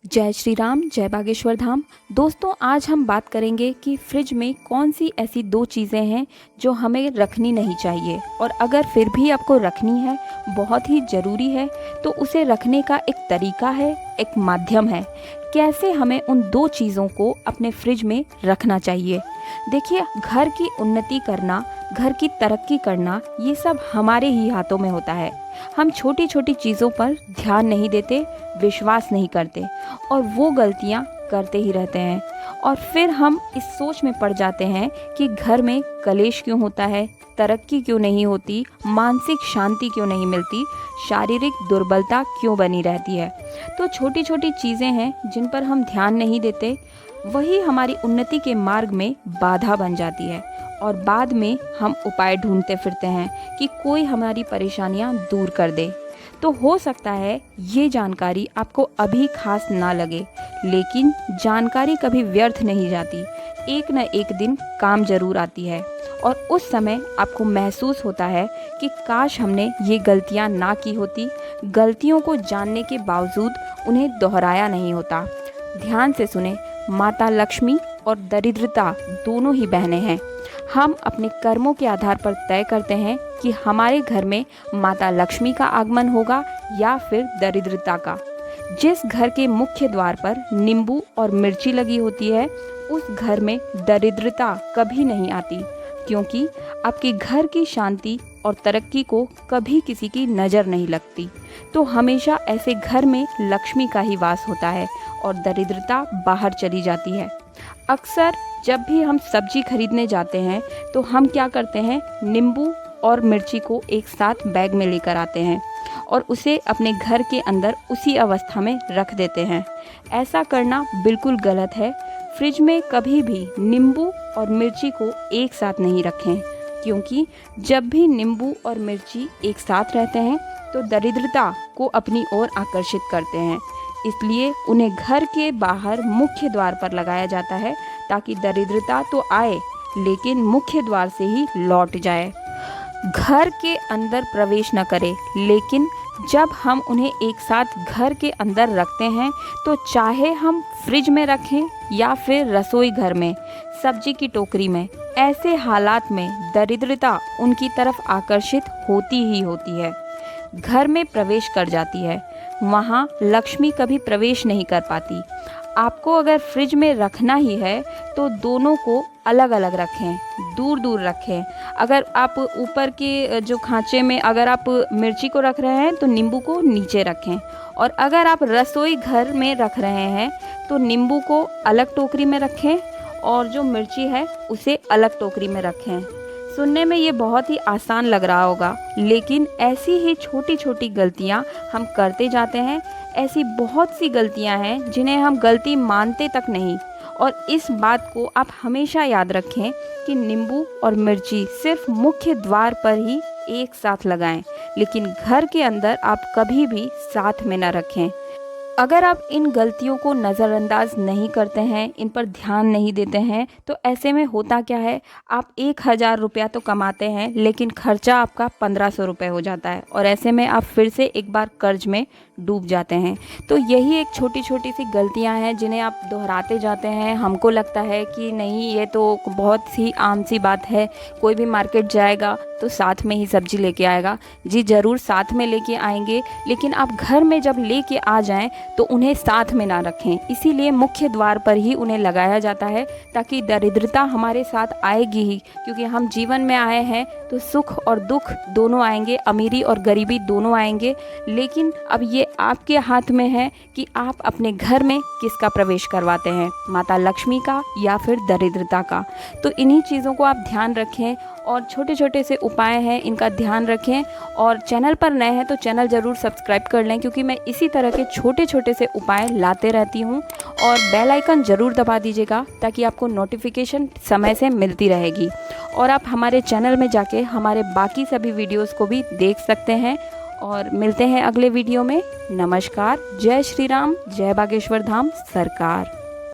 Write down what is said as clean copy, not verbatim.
जय श्री राम, जय बागेश्वर धाम। दोस्तों, आज हम बात करेंगे कि फ्रिज में कौन सी ऐसी दो चीज़ें हैं जो हमें रखनी नहीं चाहिए, और अगर फिर भी आपको रखनी है, बहुत ही ज़रूरी है, तो उसे रखने का एक तरीका है, एक माध्यम है। कैसे हमें उन दो चीज़ों को अपने फ्रिज में रखना चाहिए। देखिए, घर की उन्नति करना, घर की तरक्की करना, ये सब हमारे ही हाथों में होता है। हम छोटी छोटी चीज़ों पर ध्यान नहीं देते, विश्वास नहीं करते, और वो गलतियाँ करते ही रहते हैं। और फिर हम इस सोच में पड़ जाते हैं कि घर में कलेश क्यों होता है, तरक्की क्यों नहीं होती, मानसिक शांति क्यों नहीं मिलती, शारीरिक दुर्बलता क्यों बनी रहती है। तो छोटी छोटी चीज़ें हैं जिन पर हम ध्यान नहीं देते, वही हमारी उन्नति के मार्ग में बाधा बन जाती है, और बाद में हम उपाय ढूंढते फिरते हैं कि कोई हमारी परेशानियां दूर कर दे। तो हो सकता है ये जानकारी आपको अभी खास ना लगे, लेकिन जानकारी कभी व्यर्थ नहीं जाती, एक न एक दिन काम जरूर आती है। और उस समय आपको महसूस होता है कि काश हमने ये गलतियां ना की होती, गलतियों को जानने के बावजूद उन्हें दोहराया नहीं होता। ध्यान से सुने, माता लक्ष्मी और दरिद्रता दोनों ही बहनें हैं। हम अपने कर्मों के आधार पर तय करते हैं कि हमारे घर में माता लक्ष्मी का आगमन होगा या फिर दरिद्रता का। जिस घर के मुख्य द्वार पर नींबू और मिर्ची लगी होती है, उस घर में दरिद्रता कभी नहीं आती, क्योंकि आपके घर की शांति और तरक्की को कभी किसी की नज़र नहीं लगती। तो हमेशा ऐसे घर में लक्ष्मी का ही वास होता है और दरिद्रता बाहर चली जाती है। अक्सर जब भी हम सब्जी खरीदने जाते हैं तो हम क्या करते हैं, नींबू और मिर्ची को एक साथ बैग में लेकर आते हैं और उसे अपने घर के अंदर उसी अवस्था में रख देते हैं। ऐसा करना बिल्कुल गलत है। फ्रिज में कभी भी नींबू और मिर्ची को एक साथ नहीं रखें, क्योंकि जब भी नींबू और मिर्ची एक साथ रहते हैं तो दरिद्रता को अपनी ओर आकर्षित करते हैं। इसलिए उन्हें घर के बाहर मुख्य द्वार पर लगाया जाता है, ताकि दरिद्रता तो आए लेकिन मुख्य द्वार से ही लौट जाए, घर के अंदर प्रवेश न करे। लेकिन जब हम उन्हें एक साथ घर के अंदर रखते हैं, तो चाहे हम फ्रिज में रखें या फिर रसोई घर में, सब्जी की टोकरी में, ऐसे हालात में दरिद्रता उनकी तरफ आकर्षित होती ही होती है, घर में प्रवेश कर जाती है। वहाँ लक्ष्मी कभी प्रवेश नहीं कर पाती। आपको अगर फ्रिज में रखना ही है तो दोनों को अलग अलग रखें, दूर दूर रखें। अगर आप ऊपर के जो खांचे में अगर आप मिर्ची को रख रहे हैं तो नींबू को नीचे रखें, और अगर आप रसोई घर में रख रहे हैं तो नींबू को अलग टोकरी में रखें और जो मिर्ची है उसे अलग टोकरी में रखें। सुनने में ये बहुत ही आसान लग रहा होगा, लेकिन ऐसी ही छोटी छोटी गलतियाँ हम करते जाते हैं। ऐसी बहुत सी गलतियाँ हैं जिन्हें हम गलती मानते तक नहीं। और इस बात को आप हमेशा याद रखें कि नींबू और मिर्ची सिर्फ मुख्य द्वार पर ही एक साथ लगाएं, लेकिन घर के अंदर आप कभी भी साथ में न रखें। अगर आप इन गलतियों को नज़रअंदाज नहीं करते हैं, इन पर ध्यान नहीं देते हैं, तो ऐसे में होता क्या है, आप 1,000 रुपया तो कमाते हैं लेकिन खर्चा आपका 1,500 रुपये हो जाता है, और ऐसे में आप फिर से एक बार कर्ज में डूब जाते हैं। तो यही एक छोटी छोटी सी गलतियां हैं जिन्हें आप दोहराते जाते हैं। हमको लगता है कि नहीं, ये तो बहुत ही आम सी बात है, कोई भी मार्केट जाएगा तो साथ में ही सब्जी लेके आएगा। जी ज़रूर, साथ में लेके आएंगे, लेकिन आप घर में जब लेके आ जाएं तो उन्हें साथ में ना रखें। इसीलिए मुख्य द्वार पर ही उन्हें लगाया जाता है, ताकि दरिद्रता हमारे साथ आएगी ही, क्योंकि हम जीवन में आए हैं तो सुख और दुख दोनों आएंगे, अमीरी और गरीबी दोनों आएंगे। लेकिन अब ये आपके हाथ में है कि आप अपने घर में किसका प्रवेश करवाते हैं, माता लक्ष्मी का या फिर दरिद्रता का। तो इन्हीं चीज़ों को आप ध्यान रखें, और छोटे छोटे से उपाय हैं, इनका ध्यान रखें। और चैनल पर नए हैं तो चैनल ज़रूर सब्सक्राइब कर लें, क्योंकि मैं इसी तरह के छोटे छोटे से उपाय लाते रहती हूँ। और बेल आइकन ज़रूर दबा दीजिएगा, ताकि आपको नोटिफिकेशन समय से मिलती रहेगी। और आप हमारे चैनल में जाके हमारे बाकी सभी वीडियोज़ को भी देख सकते हैं। और मिलते हैं अगले वीडियो में। नमस्कार, जय श्री राम, जय बागेश्वर धाम सरकार।